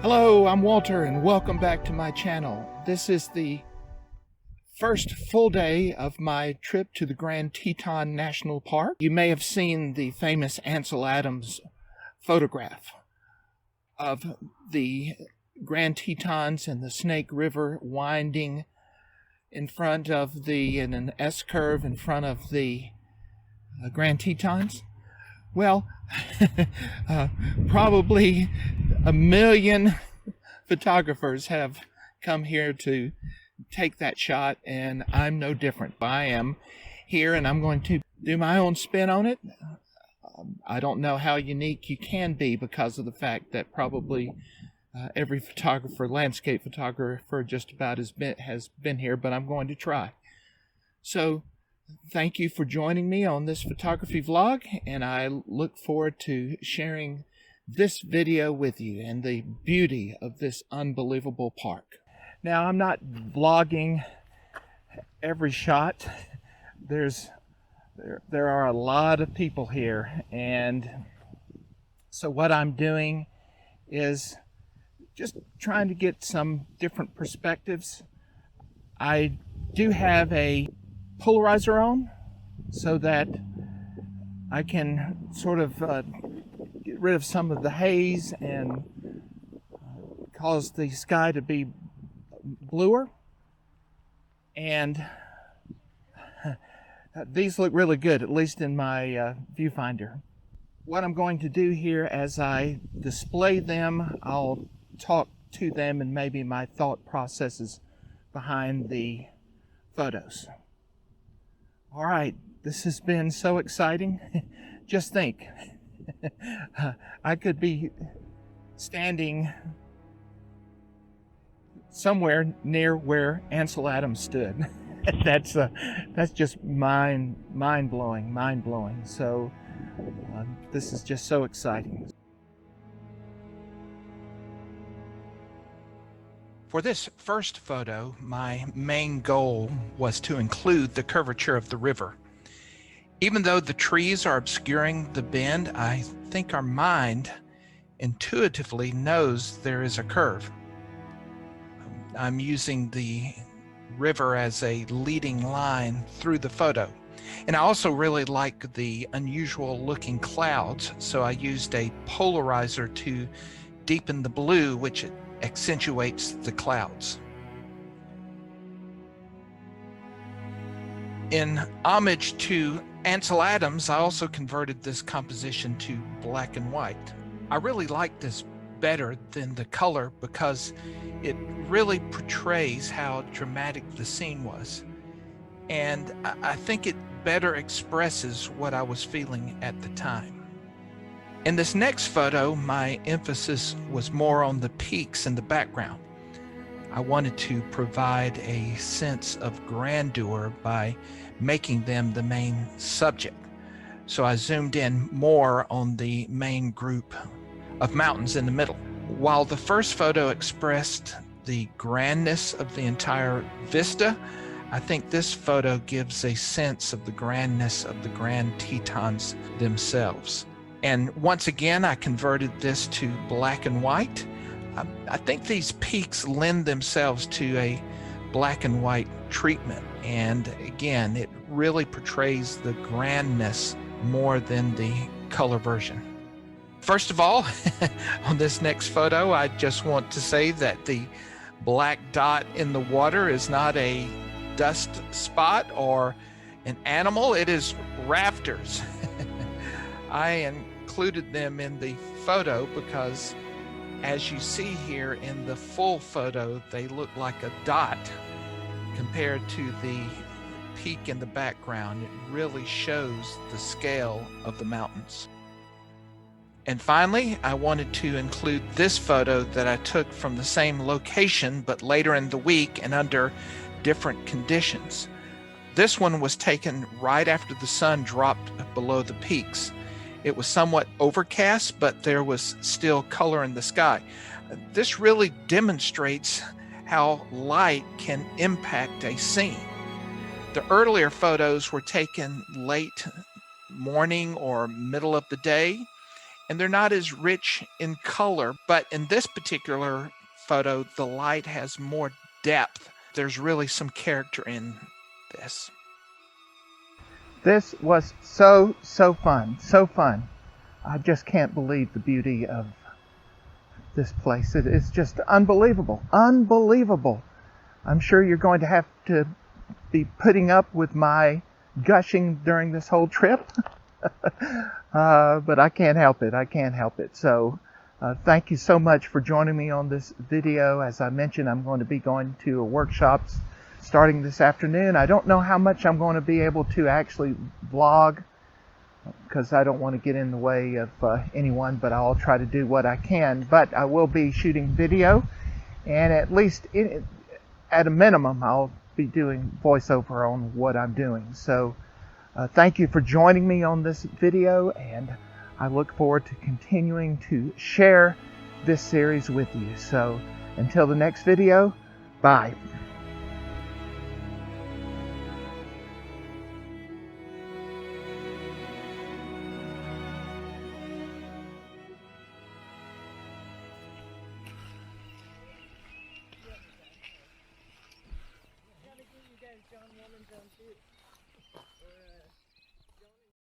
Hello, I'm Walter and welcome back to my channel. This is the first full day of my trip to the Grand Tetons National Park. You may have seen the famous Ansel Adams photograph of the Grand Tetons and the Snake River winding in front of in an S-curve in front of the Grand Tetons. Well, probably 1 million photographers have come here to take that shot, and I'm no different. I am here and I'm going to do my own spin on it. I don't know how unique you can be because of the fact that probably every photographer, landscape photographer, just about has been here, but I'm going to try. So thank you for joining me on this photography vlog, and I look forward to sharing this video with you and the beauty of this unbelievable park. Now, I'm not vlogging every shot. There are a lot of people here, and so what I'm doing is just trying to get some different perspectives. I do have a polarizer on so that I can sort of get rid of some of the haze and cause the sky to be bluer. And these look really good, at least in my viewfinder. What I'm going to do here as I display them, I'll talk to them and maybe my thought processes behind the photos. All right, this has been so exciting. Just think, I could be standing somewhere near where Ansel Adams stood. That's just mind-blowing. So this is just so exciting. For this first photo, my main goal was to include the curvature of the river. Even though the trees are obscuring the bend, I think our mind intuitively knows there is a curve. I'm using the river as a leading line through the photo. And I also really like the unusual looking clouds, so I used a polarizer to deepen the blue, which accentuates the clouds. In homage to Ansel Adams, I also converted this composition to black and white. I really like this better than the color because it really portrays how dramatic the scene was. And I think it better expresses what I was feeling at the time. In this next photo, my emphasis was more on the peaks in the background. I wanted to provide a sense of grandeur by making them the main subject. So I zoomed in more on the main group of mountains in the middle. While the first photo expressed the grandness of the entire vista, I think this photo gives a sense of the grandness of the Grand Tetons themselves. And once again, I converted this to black and white. I think these peaks lend themselves to a black and white treatment. And again, it really portrays the grandness more than the color version. First of all, on this next photo, I just want to say that the black dot in the water is not a dust spot or an animal, it is rafters. I included them in the photo because, as you see here in the full photo, they look like a dot compared to the peak in the background. It really shows the scale of the mountains. And finally, I wanted to include this photo that I took from the same location, but later in the week and under different conditions. This one was taken right after the sun dropped below the peaks. It was somewhat overcast, but there was still color in the sky. This really demonstrates how light can impact a scene. The earlier photos were taken late morning or middle of the day, and they're not as rich in color, but in this particular photo, the light has more depth. There's really some character in this. This was so fun, so fun. I just can't believe the beauty of this place. It's just unbelievable, unbelievable. I'm sure you're going to have to be putting up with my gushing during this whole trip. But I can't help it. I can't help it. So thank you so much for joining me on this video. As I mentioned, I'm going to be going to workshops starting this afternoon. I don't know how much I'm going to be able to actually vlog because I don't want to get in the way of anyone, but I'll try to do what I can. But I will be shooting video, and at least at a minimum, I'll be doing voiceover on what I'm doing. So thank you for joining me on this video, and I look forward to continuing to share this series with you. So until the next video, bye. John 1 and John 2.